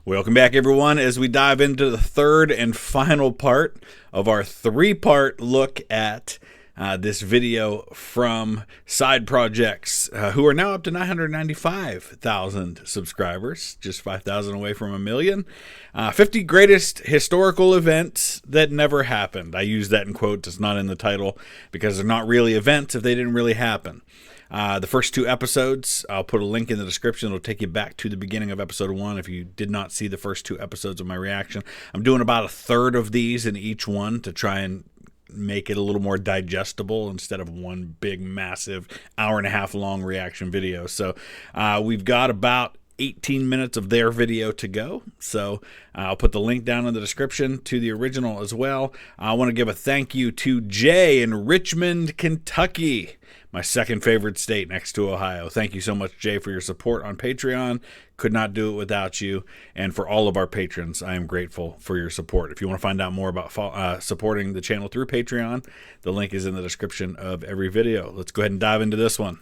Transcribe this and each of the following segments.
Welcome back, everyone, as we dive into the third and final part of our three-part look at this video from Sideprojects, who are now up to 995,000 subscribers, just 5,000 away from 1 million. 50 greatest historical events that never happened. I use that in quotes. It's not in the title because they're not really events if they didn't really happen. The first two episodes, I'll put a link in the description. It'll take you back to the beginning of episode 1 if you did not see the first two episodes of my reaction. I'm doing about a third of these in each one to try and make it a little more digestible instead of one big, massive, hour-and-a-half long reaction video. So we've got about 18 minutes of their video to go. So I'll put the link down in the description to the original as well. I want to give a thank you to Jay in Richmond, Kentucky, my second favorite state next to Ohio. Thank you so much, Jay, for your support on Patreon. Could not do it without you. And for all of our patrons, I am grateful for your support. If you want to find out more about supporting the channel through Patreon, the link is in the description of every video. Let's go ahead and dive into this one.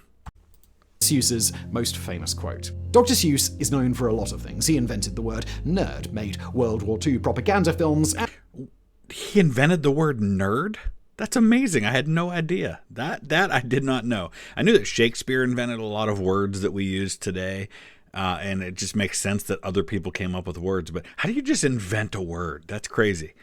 Seuss's most famous quote. Dr. Seuss is known for a lot of things. He invented the word nerd, made World War II propaganda films, and he invented the word nerd? That's amazing. I had no idea. That I did not know. I knew that Shakespeare invented a lot of words that we use today, and it just makes sense that other people came up with words. But how do you just invent a word? That's crazy.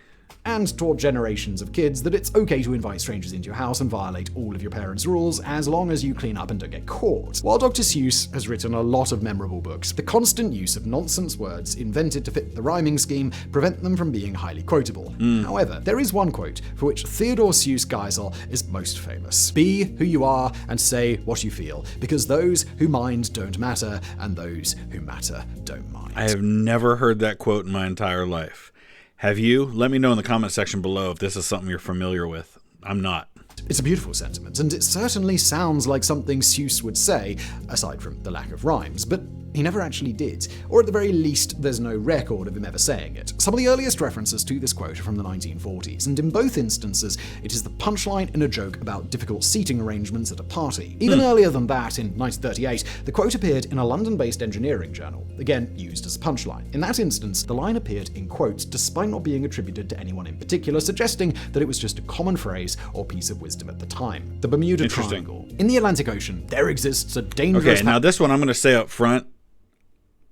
And taught generations of kids that it's okay to invite strangers into your house and violate all of your parents' rules as long as you clean up and don't get caught. While Dr. Seuss has written a lot of memorable books, the constant use of nonsense words invented to fit the rhyming scheme prevent them from being highly quotable. However, there is one quote for which Theodore Seuss Geisel is most famous. Be who you are and say what you feel, because those who mind don't matter and those who matter don't mind. I have never heard that quote in my entire life. Have you? Let me know in the comment section below if this is something you're familiar with. I'm not. It's a beautiful sentiment, and it certainly sounds like something Seuss would say, aside from the lack of rhymes, but he never actually did. Or at the very least, there's no record of him ever saying it. Some of the earliest references to this quote are from the 1940s, and in both instances, it is the punchline in a joke about difficult seating arrangements at a party. Even earlier than that, in 1938, the quote appeared in a London-based engineering journal, again used as a punchline. In that instance, the line appeared in quotes despite not being attributed to anyone in particular, suggesting that it was just a common phrase or piece of wisdom at the time. The Bermuda Triangle. In the Atlantic Ocean, there exists a dangerous... Okay, now this one I'm going to say up front,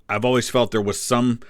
I've always felt there was some,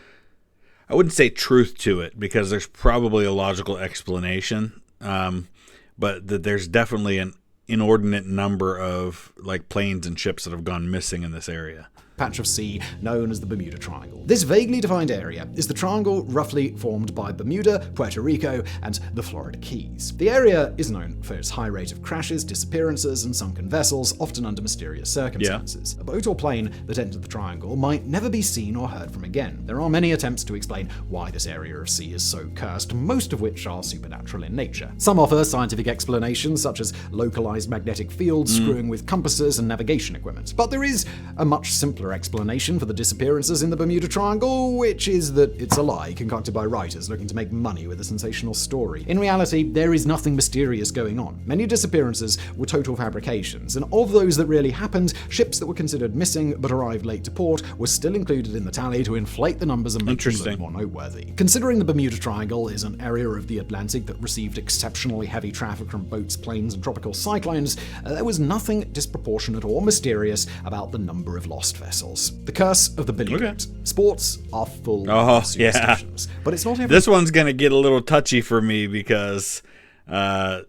I wouldn't say truth to it, because there's probably a logical explanation, but that there's definitely an inordinate number of like planes and ships that have gone missing in this area. Patch of sea known as the Bermuda Triangle. This vaguely defined area is the triangle roughly formed by Bermuda, Puerto Rico, and the Florida Keys. The area is known for its high rate of crashes, disappearances, and sunken vessels, often under mysterious circumstances. A boat or plane that entered the triangle might never be seen or heard from again. There are many attempts to explain why this area of sea is so cursed, most of which are supernatural in nature. Some offer scientific explanations, such as localized magnetic fields screwing with compasses and navigation equipment. But there is a much simpler explanation for the disappearances in the Bermuda Triangle, which is that it's a lie concocted by writers looking to make money with a sensational story. In reality, there is nothing mysterious going on. Many disappearances were total fabrications, and of those that really happened, ships that were considered missing but arrived late to port were still included in the tally to inflate the numbers and make them look more noteworthy. Considering the Bermuda Triangle is an area of the Atlantic that received exceptionally heavy traffic from boats, planes, and tropical cyclones, there was nothing disproportionate or mysterious about the number of lost vessels. The curse of the billy goat. Sports are full of superstitions, but it's not every... This one's going to get a little touchy for me because I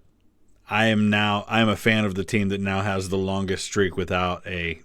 am a fan of the team that now has the longest streak without a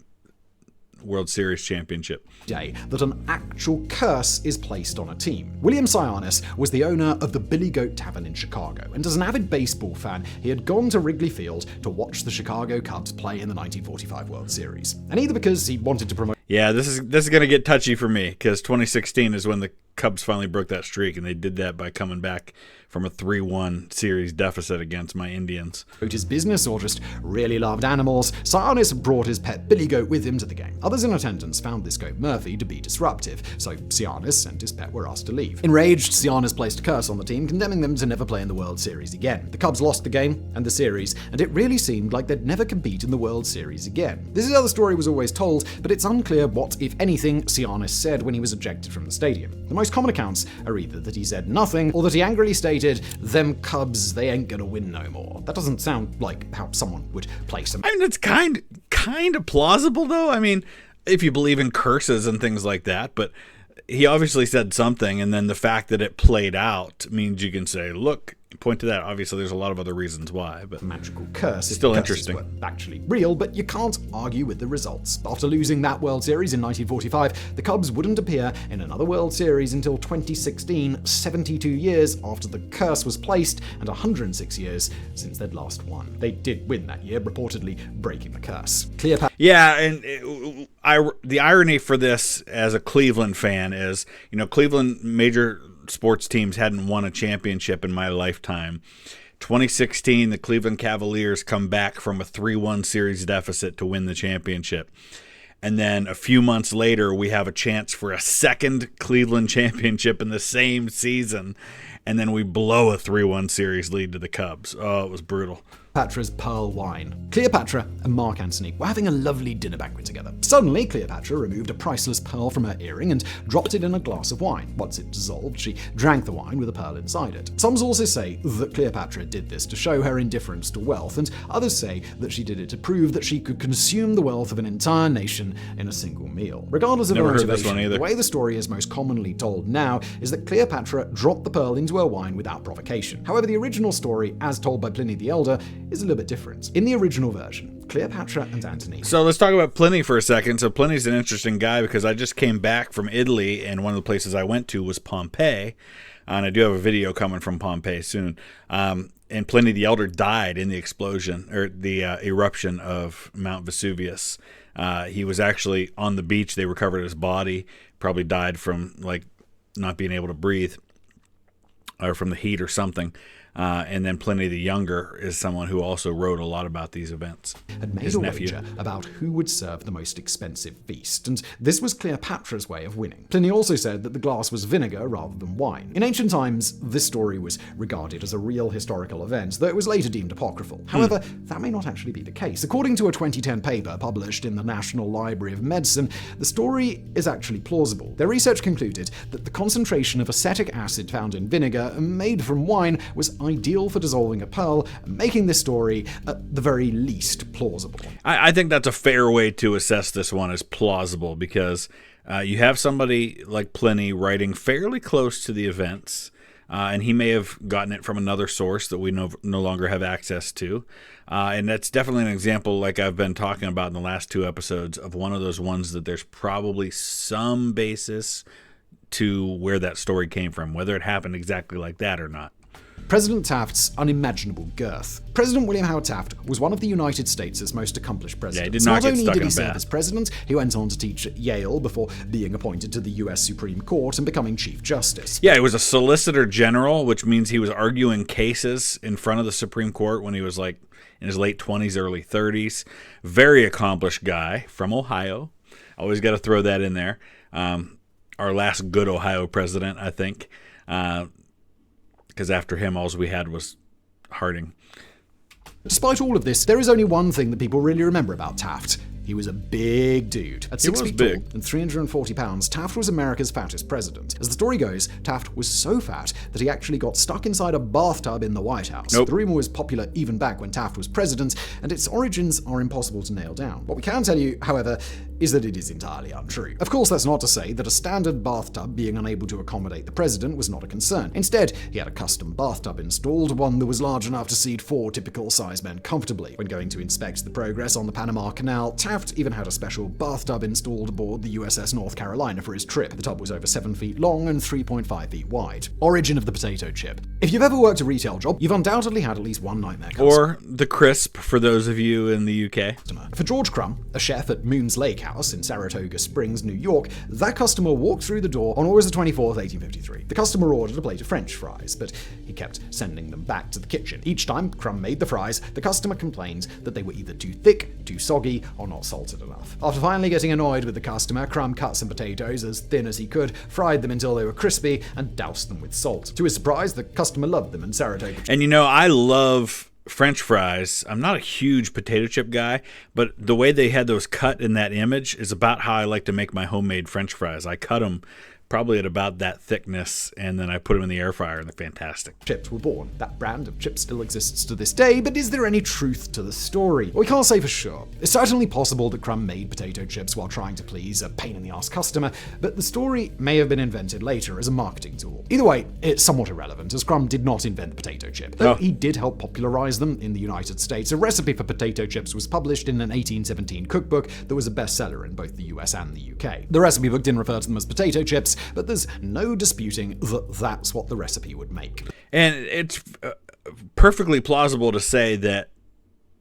World Series championship. Day that an actual curse is placed on a team. William Sionis was the owner of the Billy Goat Tavern in Chicago, and as an avid baseball fan, he had gone to Wrigley Field to watch the Chicago Cubs play in the 1945 World Series. And either because he wanted to promote... Yeah, this is going to get touchy for me, because 2016 is when the Cubs finally broke that streak, and they did that by coming back from a 3-1 series deficit against my Indians. His business or just really loved animals, Sionis brought his pet Billy Goat with him to the game. Others in attendance found this goat Murphy to be disruptive, so Sionis and his pet were asked to leave. Enraged, Sionis placed a curse on the team, condemning them to never play in the World Series again. The Cubs lost the game and the series, and it really seemed like they'd never compete in the World Series again. This is how the story was always told, but it's unclear unclear what, if anything, Sianis said when he was ejected from the stadium. The most common accounts are either that he said nothing, or that he angrily stated, "Them Cubs, they ain't gonna win no more." That doesn't sound like how someone would play some. I mean, it's kind of plausible, though. I mean, if you believe in curses and things like that, but he obviously said something, and then the fact that it played out means you can say, look, point to that. Obviously, there's a lot of other reasons why, but magical curse. Still interesting. Were actually real, but you can't argue with the results. After losing that World Series in 1945, the Cubs wouldn't appear in another World Series until 2016, 72 years after the curse was placed, and 106 years since they'd last won. They did win that year, reportedly breaking the curse. Cleopatra. Yeah, and the irony for this as a Cleveland fan is, Cleveland major sports teams hadn't won a championship in my lifetime. 2016, the Cleveland Cavaliers come back from a 3-1 series deficit to win the championship. And then a few months later, we have a chance for a second Cleveland championship in the same season. And then we blow a 3-1 series lead to the Cubs. Oh, it was brutal. Cleopatra's pearl wine. Cleopatra and Mark Antony were having a lovely dinner banquet together. Suddenly, Cleopatra removed a priceless pearl from her earring and dropped it in a glass of wine. Once it dissolved, she drank the wine with a pearl inside it. Some sources say that Cleopatra did this to show her indifference to wealth, and others say that she did it to prove that she could consume the wealth of an entire nation in a single meal. Regardless of her motivation, the way the story is most commonly told now is that Cleopatra dropped the pearl into her wine without provocation. However, the original story, as told by Pliny the Elder, is a little bit different. In the original version, Cleopatra and Antony. So let's talk about Pliny for a second. So Pliny's an interesting guy because I just came back from Italy, and one of the places I went to was Pompeii, and I do have a video coming from Pompeii soon. And Pliny the Elder died in the explosion, or the eruption of Mount Vesuvius. He was actually on the beach. They recovered his body. Probably died from not being able to breathe, or from the heat or something. And then Pliny the Younger is someone who also wrote a lot about these events. Had made a wager about who would serve the most expensive feast, and this was Cleopatra's way of winning. Pliny also said that the glass was vinegar rather than wine. In ancient times, this story was regarded as a real historical event, though it was later deemed apocryphal. However, that may not actually be the case. According to a 2010 paper published in the National Library of Medicine, the story is actually plausible. Their research concluded that the concentration of acetic acid found in vinegar made from wine was ideal for dissolving a pearl, making this story, at the very least, plausible. I think that's a fair way to assess this one as plausible, because you have somebody like Pliny writing fairly close to the events, and he may have gotten it from another source that we no longer have access to. And that's definitely an example, like I've been talking about in the last 2 episodes, of one of those ones that there's probably some basis to where that story came from, whether it happened exactly like that or not. President Taft's unimaginable girth. President William Howard Taft was one of the United States' most accomplished presidents. Yeah, he did not get stuck in a he serve bath. as president, he went on to teach at Yale before being appointed to the U.S. Supreme Court and becoming Chief Justice. Yeah, he was a Solicitor General, which means he was arguing cases in front of the Supreme Court when he was in his late 20s, early 30s. Very accomplished guy from Ohio. Always got to throw that in there. Our last good Ohio president, I think. Because after him, all we had was Harding. Despite all of this, there is only one thing that people really remember about Taft. He was a big dude. At 6 feet tall and 340 pounds, Taft was America's fattest president. As the story goes, Taft was so fat that he actually got stuck inside a bathtub in the White House. The rumor was popular even back when Taft was president, and its origins are impossible to nail down. What we can tell you, however, is that it is entirely untrue. Of course, that's not to say that a standard bathtub being unable to accommodate the president was not a concern. Instead, he had a custom bathtub installed, one that was large enough to seat 4 typical size men comfortably. When going to inspect the progress on the Panama Canal, Taft even had a special bathtub installed aboard the USS North Carolina for his trip. The tub was over 7 feet long and 3.5 feet wide. Origin of the potato chip. If you've ever worked a retail job, you've undoubtedly had at least one nightmare customer. Or the crisp, for those of you in the UK. For George Crumb, a chef at Moon's Lake House in Saratoga Springs, New York, that customer walked through the door on August 24th, 1853. The customer ordered a plate of French fries, but he kept sending them back to the kitchen. Each time Crumb made the fries, the customer complained that they were either too thick, too soggy, or not salted enough. After finally getting annoyed with the customer, Crumb cut some potatoes as thin as he could, fried them until they were crispy, and doused them with salt. To his surprise, the customer loved them, and Saratoga... And I love French fries. I'm not a huge potato chip guy, but the way they had those cut in that image is about how I like to make my homemade French fries. I cut them probably at about that thickness, and then I put them in the air fryer, and they're fantastic. Chips were born. That brand of chips still exists to this day, but is there any truth to the story? Well, we can't say for sure. It's certainly possible that Crumb made potato chips while trying to please a pain-in-the-ass customer, but the story may have been invented later as a marketing tool. Either way, it's somewhat irrelevant, as Crumb did not invent the potato chip, though he did help popularize them in the United States. A recipe for potato chips was published in an 1817 cookbook that was a bestseller in both the US and the UK. The recipe book didn't refer to them as potato chips, but there's no disputing that that's what the recipe would make. And it's perfectly plausible to say that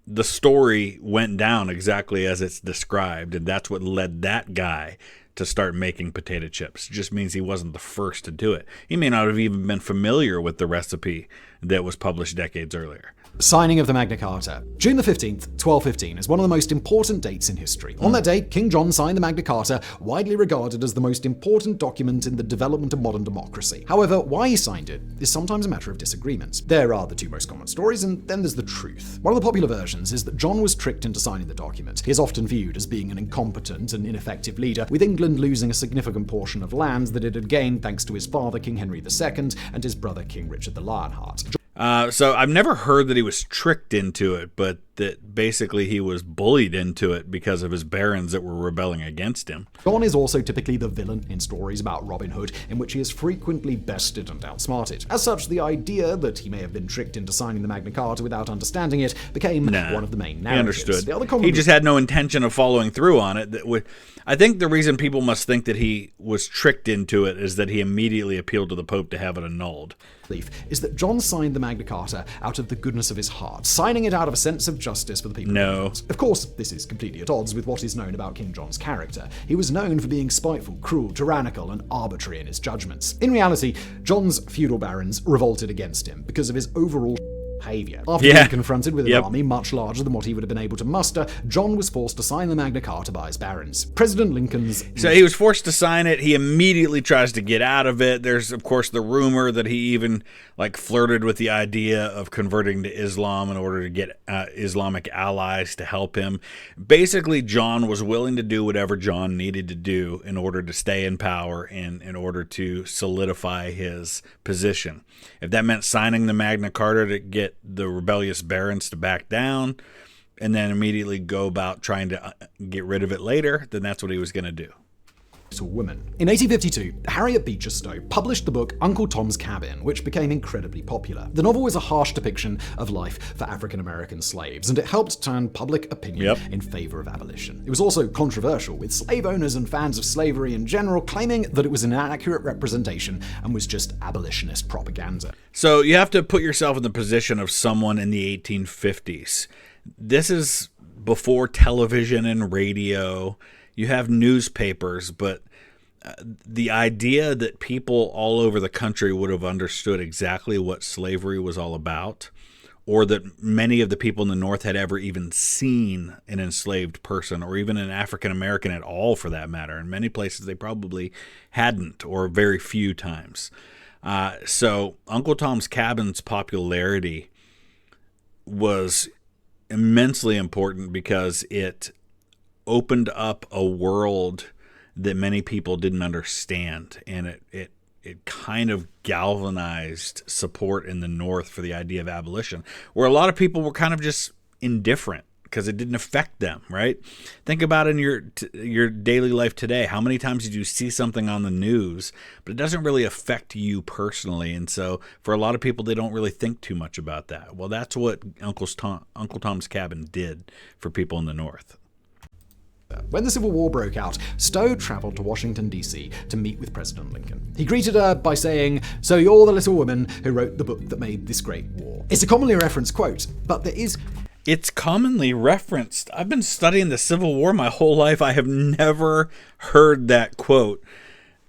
the story went down exactly as it's described, and that's what led that guy to start making potato chips. It just means he wasn't the first to do it. He may not have even been familiar with the recipe that was published decades earlier. Signing of the Magna Carta. June the 15th, 1215 is one of the most important dates in history. On that day, King John signed the Magna Carta, widely regarded as the most important document in the development of modern democracy. However, why he signed it is sometimes a matter of disagreement. There are the two most common stories, and then there's the truth. One of the popular versions is that John was tricked into signing the document. He is often viewed as being an incompetent and ineffective leader, with England losing a significant portion of land that it had gained thanks to his father, King Henry II, and his brother, King Richard the Lionheart. So I've never heard that he was tricked into it, but that basically he was bullied into it because of his barons that were rebelling against him. John is also typically the villain in stories about Robin Hood, in which he is frequently bested and outsmarted. As such, the idea that he may have been tricked into signing the Magna Carta without understanding it became one of the main narratives. He understood. He just had no intention of following through on it. I think the reason people must think that he was tricked into it is that he immediately appealed to the Pope to have it annulled. Is that John signed the Magna Carta out of the goodness of his heart, signing it out of a sense of justice for the people. No. Of course, this is completely at odds with what is known about King John's character. He was known for being spiteful, cruel, tyrannical, and arbitrary in his judgments. In reality, John's feudal barons revolted against him because of his overall behavior. After being confronted with an army much larger than what he would have been able to muster, John was forced to sign the Magna Carta by his barons. President Lincoln's... So he was forced to sign it. He immediately tries to get out of it. There's, of course, the rumor that he even flirted with the idea of converting to Islam in order to get Islamic allies to help him. Basically, John was willing to do whatever John needed to do in order to stay in power and in order to solidify his position. If that meant signing the Magna Carta to get the rebellious barons to back down and then immediately go about trying to get rid of it later, then that's what he was going to do. Woman. In 1852, Harriet Beecher Stowe published the book Uncle Tom's Cabin, which became incredibly popular. The novel was a harsh depiction of life for African-American slaves, and it helped turn public opinion in favor of abolition. It was also controversial, with slave owners and fans of slavery in general claiming that it was an inaccurate representation and was just abolitionist propaganda. So you have to put yourself in the position of someone in the 1850s. This is before television and radio. You have newspapers, but the idea that people all over the country would have understood exactly what slavery was all about, or that many of the people in the North had ever even seen an enslaved person, or even an African American at all for that matter. In many places they probably hadn't, or very few times. So Uncle Tom's Cabin's popularity was immensely important because it opened up a world that many people didn't understand, and it kind of galvanized support in the North for the idea of abolition, where a lot of people were kind of just indifferent because it didn't affect them, right? Think about in your daily life today. How many times did you see something on the news, but it doesn't really affect you personally, and so for a lot of people, they don't really think too much about that. Well, that's what Uncle Tom's Cabin did for people in the North. When the Civil War broke out, Stowe traveled to Washington, D.C. to meet with President Lincoln. He greeted her by saying, "So you're the little woman who wrote the book that made this great war." It's a commonly referenced quote, but It's commonly referenced. I've been studying the Civil War my whole life. I have never heard that quote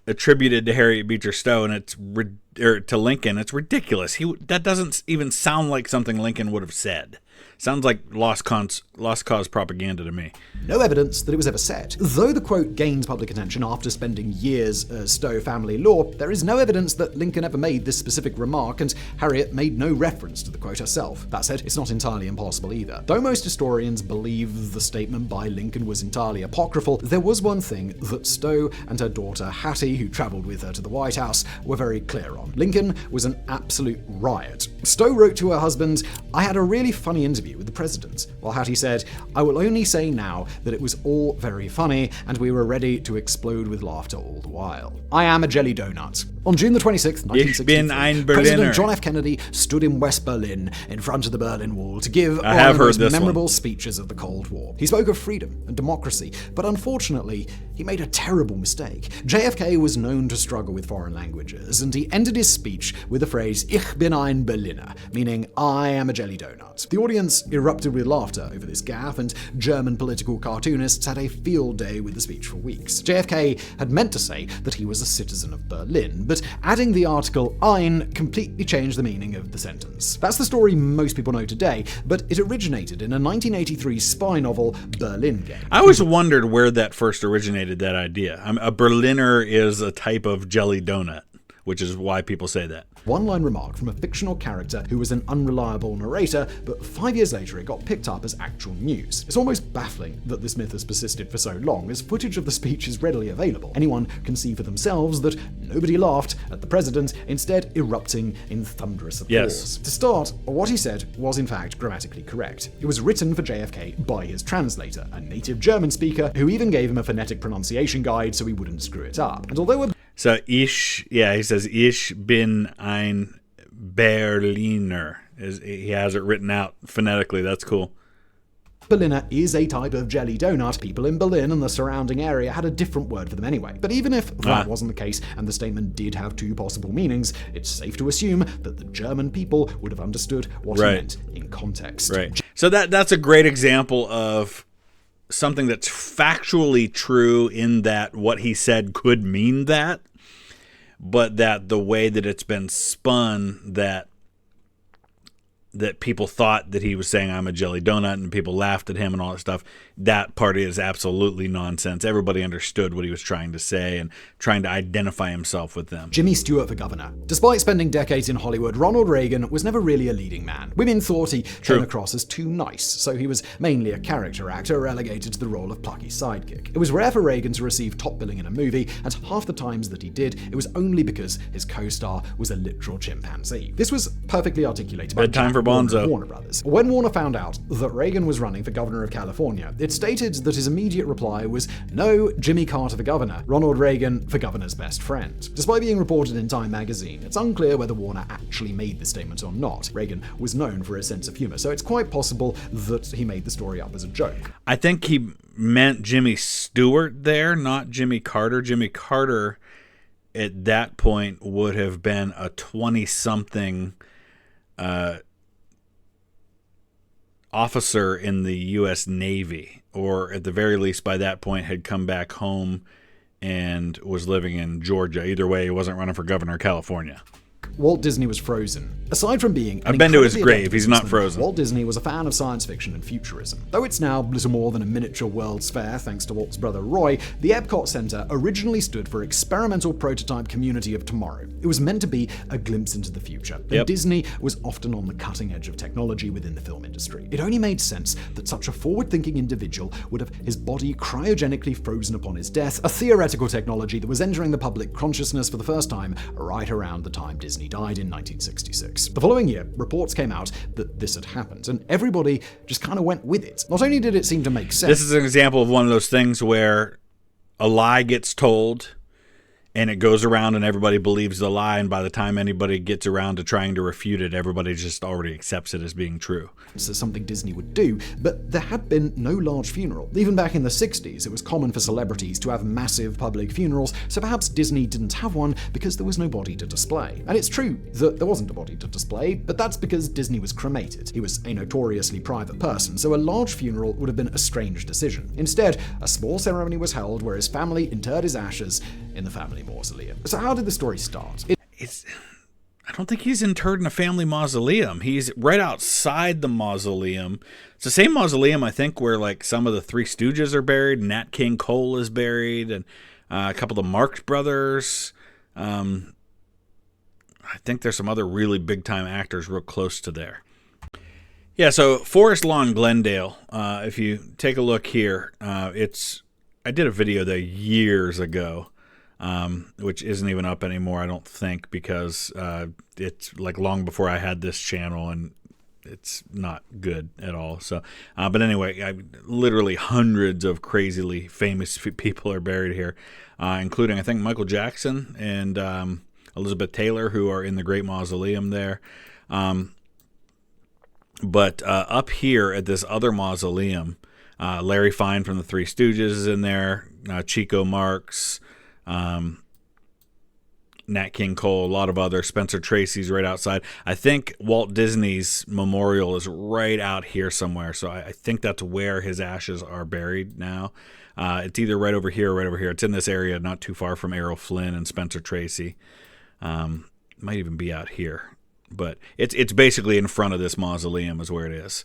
attributed to Harriet Beecher Stowe, and it's ridiculous. to Lincoln. It's ridiculous. That doesn't even sound like something Lincoln would have said. Sounds like lost cause propaganda to me. No evidence that it was ever said. Though the quote gained public attention after spending years as Stowe family law, there is no evidence that Lincoln ever made this specific remark, and Harriet made no reference to the quote herself. That said, it's not entirely impossible either. Though most historians believe the statement by Lincoln was entirely apocryphal, there was one thing that Stowe and her daughter Hattie, who traveled with her to the White House, were very clear on. Lincoln was an absolute riot. Stowe wrote to her husband, "I had a really funny interview with the president," while Hattie said, "I will only say now that it was all very funny and we were ready to explode with laughter all the while. I am a jelly donut." On June the 26th, 1963, President John F. Kennedy stood in West Berlin in front of the Berlin Wall to give one of the most memorable speeches of the Cold War. He spoke of freedom and democracy, but unfortunately, he made a terrible mistake. JFK was known to struggle with foreign languages, and he ended his speech with the phrase "Ich bin ein Berliner," meaning "I am a jelly donut." The audience erupted with laughter over this gaffe, and German political cartoonists had a field day with the speech for weeks. JFK had meant to say that he was a citizen of Berlin, but adding the article "ein" completely changed the meaning of the sentence. That's the story most people know today, but it originated in a 1983 spy novel, Berlin Game. I always wondered where that first originated, that idea. A Berliner is a type of jelly donut, which is why people say that. One-line remark from a fictional character who was an unreliable narrator, but 5 years later it got picked up as actual news. It's almost baffling that this myth has persisted for so long, as footage of the speech is readily available. Anyone can see for themselves that nobody laughed at the president, instead erupting in thunderous applause. Yes. To start, what he said was in fact grammatically correct. It was written for JFK by his translator, a native German speaker, who even gave him a phonetic pronunciation guide so he wouldn't screw it up. And although So he says, "Ich bin ein Berliner." He has it written out phonetically. That's cool. Berliner is a type of jelly donut. People in Berlin and the surrounding area had a different word for them anyway. But even if that wasn't the case, and the statement did have two possible meanings, it's safe to assume that the German people would have understood what he meant in context. Right. So that's a great example of something that's factually true, in that what he said could mean that, but that the way that it's been spun, that people thought that he was saying "I'm a jelly donut" and people laughed at him and all that stuff, that part is absolutely nonsense. Everybody understood what he was trying to say and trying to identify himself with them. Jimmy Stewart for governor. Despite spending decades in Hollywood, Ronald Reagan was never really a leading man. Women thought he came across as too nice, so he was mainly a character actor relegated to the role of plucky sidekick. It was rare for Reagan to receive top billing in a movie, and half the times that he did, it was only because his co-star was a literal chimpanzee. This was perfectly articulated by Warner Brothers. When Warner found out that Reagan was running for governor of California, it stated that his immediate reply was, "No, Jimmy Carter for governor, Ronald Reagan for governor's best friend." Despite being reported in Time magazine, it's unclear whether Warner actually made the statement or not. Reagan was known for his sense of humor, so it's quite possible that he made the story up as a joke. I think he meant Jimmy Stewart there, not Jimmy Carter. Jimmy Carter at that point would have been a 20-something officer in the U.S. Navy, or at the very least by that point had come back home and was living in Georgia. Either way, he wasn't running for governor of California. Walt Disney was frozen. Aside from being I've been to his grave, he's not frozen. Walt Disney was a fan of science fiction and futurism. Though it's now little more than a miniature World's Fair thanks to Walt's brother Roy, the Epcot Center originally stood for Experimental Prototype Community of Tomorrow. It was meant to be a glimpse into the future, and Disney was often on the cutting edge of technology within the film industry. It only made sense that such a forward-thinking individual would have his body cryogenically frozen upon his death, a theoretical technology that was entering the public consciousness for the first time right around the time Disney died in 1966. The following year, reports came out that this had happened, and everybody just kind of went with it. Not only did it seem to make sense... This is an example of one of those things where a lie gets told, and it goes around and everybody believes the lie, and by the time anybody gets around to trying to refute it, everybody just already accepts it as being true. So something Disney would do, but there had been no large funeral. Even back in the 60s, it was common for celebrities to have massive public funerals, so perhaps Disney didn't have one because there was no body to display. And it's true that there wasn't a body to display, but that's because Disney was cremated. He was a notoriously private person, so a large funeral would have been a strange decision. Instead, a small ceremony was held where his family interred his ashes in the family mausoleum. So how did the story start? I don't think he's interred in a family mausoleum. He's right outside the mausoleum. It's the same mausoleum, I think, where like some of the Three Stooges are buried. Nat King Cole is buried, and a couple of the Marx Brothers. I think there's some other really big-time actors real close to there. Yeah, so Forest Lawn, Glendale. If you take a look here, I did a video there years ago. Which isn't even up anymore, I don't think, because it's like long before I had this channel, and it's not good at all. So, but anyway, literally hundreds of crazily famous people are buried here, including, I think, Michael Jackson and Elizabeth Taylor, who are in the Great Mausoleum there. But up here at this other mausoleum, Larry Fine from the Three Stooges is in there, Chico Marx, Nat King Cole, a lot of other, Spencer Tracy's right outside. I think Walt Disney's memorial is right out here somewhere, so I think that's where his ashes are buried now. It's either right over here or right over here. It's in this area, not too far from Errol Flynn and Spencer Tracy. Might even be out here, but it's basically in front of this mausoleum is where it is.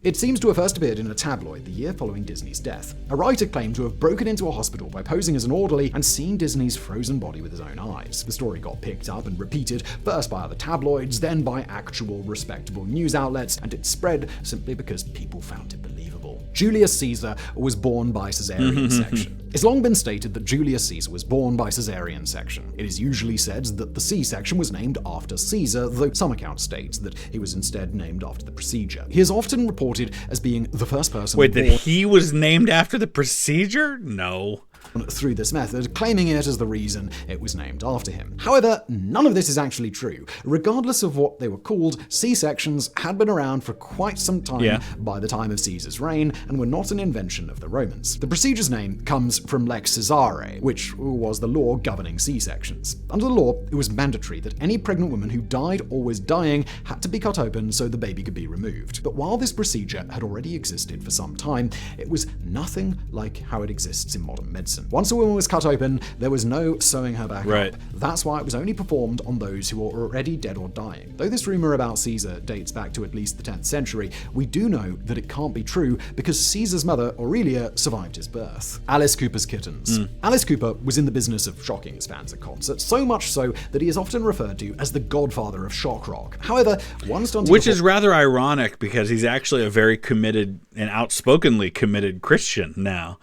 It seems to have first appeared in a tabloid the year following Disney's death. A writer claimed to have broken into a hospital by posing as an orderly and seen Disney's frozen body with his own eyes. The story got picked up and repeated, first by other tabloids, then by actual respectable news outlets, and it spread simply because people found it believable. Julius Caesar was born by caesarean section. It's long been stated that Julius Caesar was born by caesarean section. It is usually said that the C-section was named after Caesar, though some accounts state that he was instead named after the procedure. He is often reported as being the first person Wait, that he was named after the procedure? No. Through this method, claiming it as the reason it was named after him. However, none of this is actually true. Regardless of what they were called, C-sections had been around for quite some time by the time of Caesar's reign and were not an invention of the Romans. The procedure's name comes from Lex Caesare, which was the law governing C-sections. Under the law, it was mandatory that any pregnant woman who died or was dying had to be cut open so the baby could be removed. But while this procedure had already existed for some time, it was nothing like how it exists in modern medicine. Once a woman was cut open, there was no sewing her back up. That's why it was only performed on those who were already dead or dying. Though this rumor about Caesar dates back to at least the 10th century, we do know that it can't be true because Caesar's mother, Aurelia, survived his birth. Alice Cooper's kittens. Alice Cooper was in the business of shocking his fans at concerts, so much so that he is often referred to as the godfather of shock rock. However, which is rather ironic because he's actually a very committed and outspokenly committed Christian now.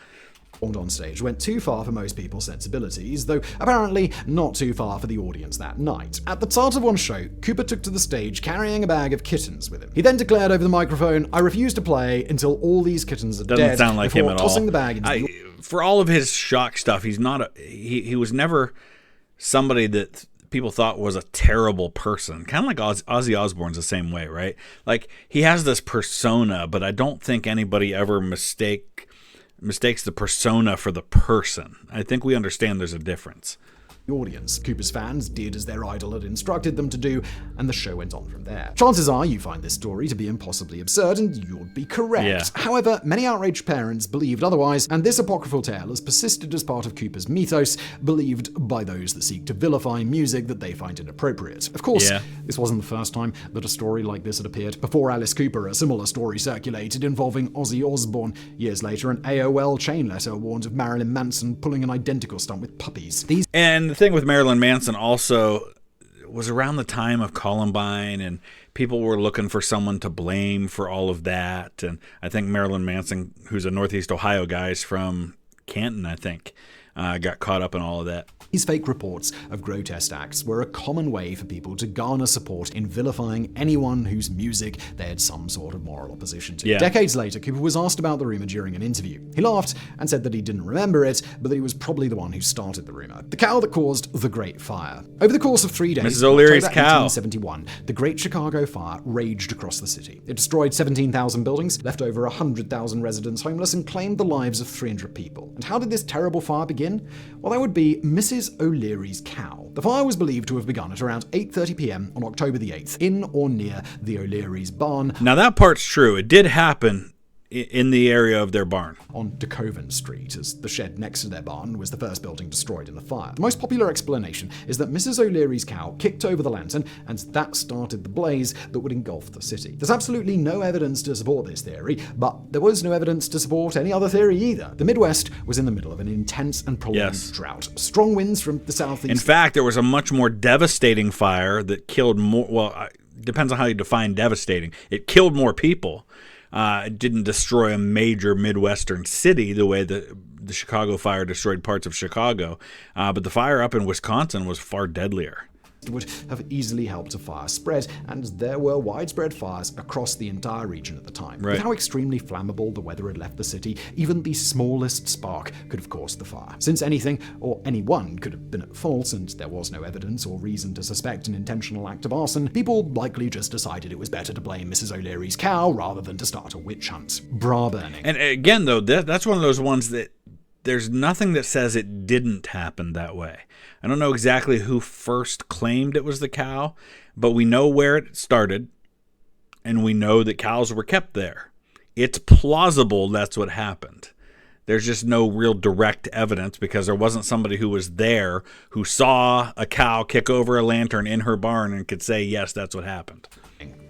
On stage went too far for most people's sensibilities, though apparently not too far for the audience that night. At the start of one show, Cooper took to the stage carrying a bag of kittens with him. He then declared over the microphone, "I refuse to play until all these kittens are dead." Doesn't sound like him at all. Tossing the bag into for all of his shock stuff, he's not he was never somebody that people thought was a terrible person. Kind of like Ozzy Osbourne's the same way, right? Like, he has this persona, but I don't think anybody ever mistakes the persona for the person. I think we understand there's a difference. The audience. Cooper's fans did as their idol had instructed them to do, and the show went on from there. Chances are you find this story to be impossibly absurd, and you'd be correct. Yeah. However, many outraged parents believed otherwise, and this apocryphal tale has persisted as part of Cooper's mythos, believed by those that seek to vilify music that they find inappropriate. Of course, this wasn't the first time that a story like this had appeared. Before Alice Cooper, a similar story circulated involving Ozzy Osbourne. Years later, an AOL chain letter warned of Marilyn Manson pulling an identical stunt with puppies. And the thing with Marilyn Manson also was around the time of Columbine, and people were looking for someone to blame for all of that. And I think Marilyn Manson, who's a Northeast Ohio guy, is from Canton, I think, got caught up in all of that. These fake reports of grotesque acts were a common way for people to garner support in vilifying anyone whose music they had some sort of moral opposition to. Yeah. Decades later, Cooper was asked about the rumor during an interview. He laughed and said that he didn't remember it, but that he was probably the one who started the rumor. The cow that caused the Great Fire. Over the course of 3 days, Mrs. O'Leary's October cow. 1871, the Great Chicago Fire raged across the city. It destroyed 17,000 buildings, left over 100,000 residents homeless, and claimed the lives of 300 people. And how did this terrible fire begin? Well, that would be Mrs. O'Leary's cow. The fire was believed to have begun at around 8:30 p.m. on October the 8th, in or near the O'Leary's barn. Now that part's true. It did happen in the area of their barn. On DeCoven Street, as the shed next to their barn was the first building destroyed in the fire. The most popular explanation is that Mrs. O'Leary's cow kicked over the lantern, and that started the blaze that would engulf the city. There's absolutely no evidence to support this theory, but there was no evidence to support any other theory either. The Midwest was in the middle of an intense and prolonged drought. Strong winds from the southeast. In fact, there was a much more devastating fire that killed more, well, it depends on how you define devastating. It killed more people. It didn't destroy a major Midwestern city the way the Chicago fire destroyed parts of Chicago, but the fire up in Wisconsin was far deadlier. Would have easily helped a fire spread, and there were widespread fires across the entire region at the time. Right. With how extremely flammable the weather had left the city, even the smallest spark could have caused the fire. Since anything or anyone could have been at fault, and there was no evidence or reason to suspect an intentional act of arson, people likely just decided it was better to blame Mrs. O'Leary's cow rather than to start a witch hunt. Bra burning. And again, though, that's one of those ones that there's nothing that says it didn't happen that way. I don't know exactly who first claimed it was the cow, but we know where it started, and we know that cows were kept there. It's plausible that's what happened. There's just no real direct evidence because there wasn't somebody who was there who saw a cow kick over a lantern in her barn and could say, yes, that's what happened.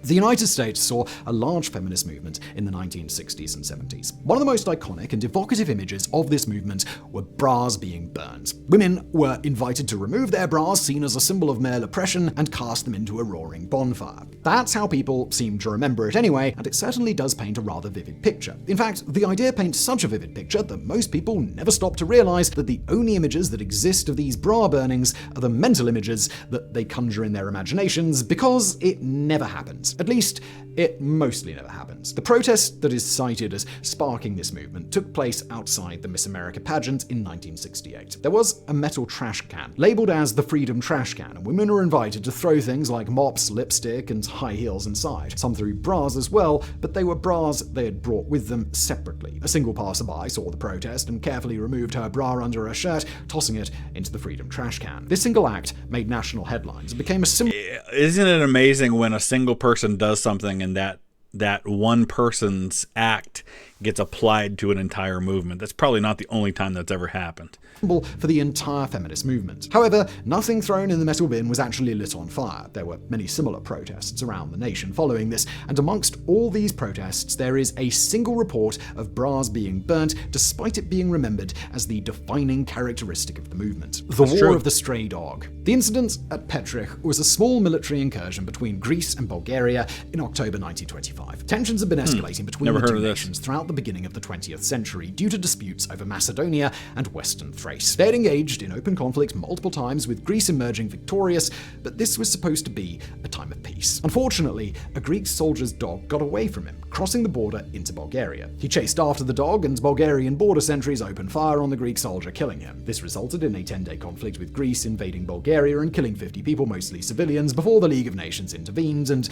The United States saw a large feminist movement in the 1960s and 70s. One of the most iconic and evocative images of this movement were bras being burned. Women were invited to remove their bras, seen as a symbol of male oppression, and cast them into a roaring bonfire. That's how people seem to remember it anyway, and it certainly does paint a rather vivid picture. In fact, the idea paints such a vivid picture that most people never stop to realize that the only images that exist of these bra burnings are the mental images that they conjure in their imaginations, because it never happens. At least, it mostly never happens. The protest that is cited as sparking this movement took place outside the Miss America pageant in 1968. There was a metal trash can, labeled as the Freedom Trash Can, and women were invited to throw things like mops, lipstick, and high heels inside. Some threw bras as well, but they were bras they had brought with them separately. A single passerby saw the protest and carefully removed her bra under her shirt, tossing it into the Freedom Trash Can. This single act made national headlines and became a symbol. Isn't it amazing when a single person does something and that one person's act gets applied to an entire movement? That's probably not the only time that's ever happened. For the entire feminist movement. However, nothing thrown in the metal bin was actually lit on fire. There were many similar protests around the nation following this, and amongst all these protests, there is a single report of bras being burnt, despite it being remembered as the defining characteristic of the movement. The War of the Stray Dog. The incident at Petrich was a small military incursion between Greece and Bulgaria in October 1925. Tensions have been escalating between the two nations throughout the beginning of the 20th century due to disputes over Macedonia and Western Thrace. They had engaged in open conflict multiple times, with Greece emerging victorious, but this was supposed to be a time of peace. Unfortunately, a Greek soldier's dog got away from him, crossing the border into Bulgaria. He chased after the dog, and Bulgarian border sentries opened fire on the Greek soldier, killing him. This resulted in a 10-day conflict with Greece invading Bulgaria and killing 50 people, mostly civilians, before the League of Nations intervened, and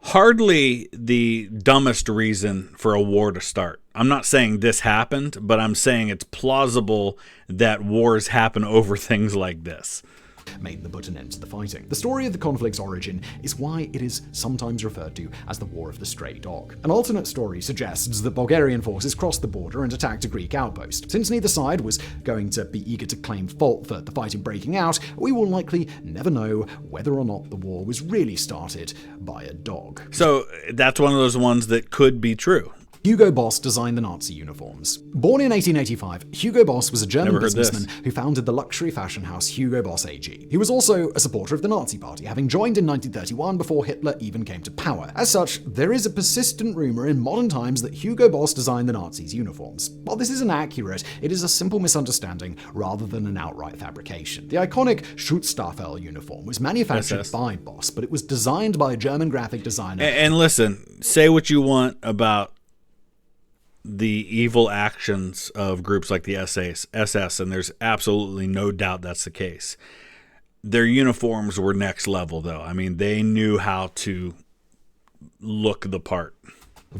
hardly the dumbest reason for a war to start. I'm not saying this happened, but I'm saying it's plausible that wars happen over things like this. Made the put an end to the fighting. The story of the conflict's origin is why it is sometimes referred to as the War of the Stray Dog. An alternate story suggests that Bulgarian forces crossed the border and attacked a Greek outpost. Since neither side was going to be eager to claim fault for the fighting breaking out, we will likely never know whether or not the war was really started by a dog. So that's one of those ones that could be true. Hugo Boss designed the Nazi uniforms. Born in 1885, Hugo Boss was a German businessman who founded the luxury fashion house Hugo Boss AG. He was also a supporter of the Nazi Party, having joined in 1931 before Hitler even came to power. As such, there is a persistent rumor in modern times that Hugo Boss designed the Nazis' uniforms. While this isn't accurate, it is a simple misunderstanding rather than an outright fabrication. The iconic Schutzstaffel uniform was manufactured by Boss, but it was designed by a German graphic designer. And listen, say what you want about the evil actions of groups like the SS, and there's absolutely no doubt that's the case. Their uniforms were next level, though. I mean, they knew how to look the part.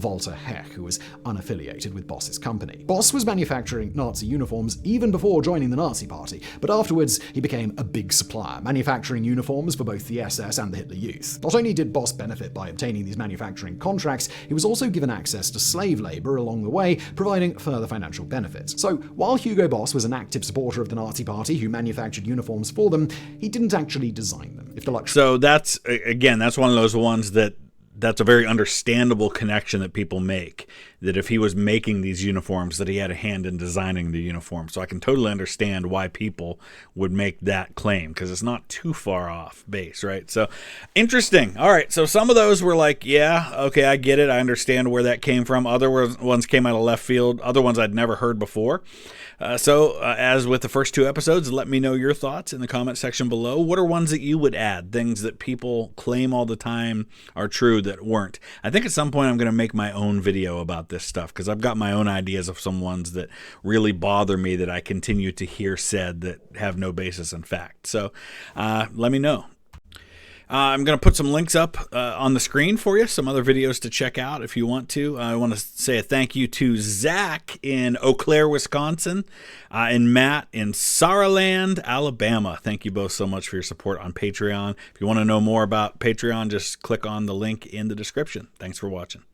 Walter Heck, who was unaffiliated with Boss's company. Boss was manufacturing Nazi uniforms even before joining the Nazi Party, but afterwards he became a big supplier, manufacturing uniforms for both the SS and the Hitler Youth. Not only did Boss benefit by obtaining these manufacturing contracts, he was also given access to slave labor along the way, providing further financial benefits. So, while Hugo Boss was an active supporter of the Nazi Party who manufactured uniforms for them, he didn't actually design them. So that's one of those ones that's a very understandable connection that people make, that if he was making these uniforms, that he had a hand in designing the uniform. So I can totally understand why people would make that claim, because it's not too far off base, right? So interesting. All right, so some of those were like, yeah, okay, I get it. I understand where that came from. Other ones came out of left field. Other ones I'd never heard before. So as with the first two episodes, let me know your thoughts in the comment section below. What are ones that you would add? Things that people claim all the time are true that weren't. I think at some point I'm going to make my own video about this stuff, because I've got my own ideas of some ones that really bother me that I continue to hear said that have no basis in fact. So let me know. I'm going to put some links up on the screen for you, some other videos to check out if you want to. I want to say a thank you to Zach in Eau Claire, Wisconsin, and Matt in Saraland, Alabama. Thank you both so much for your support on Patreon. If you want to know more about Patreon, just click on the link in the description. Thanks for watching.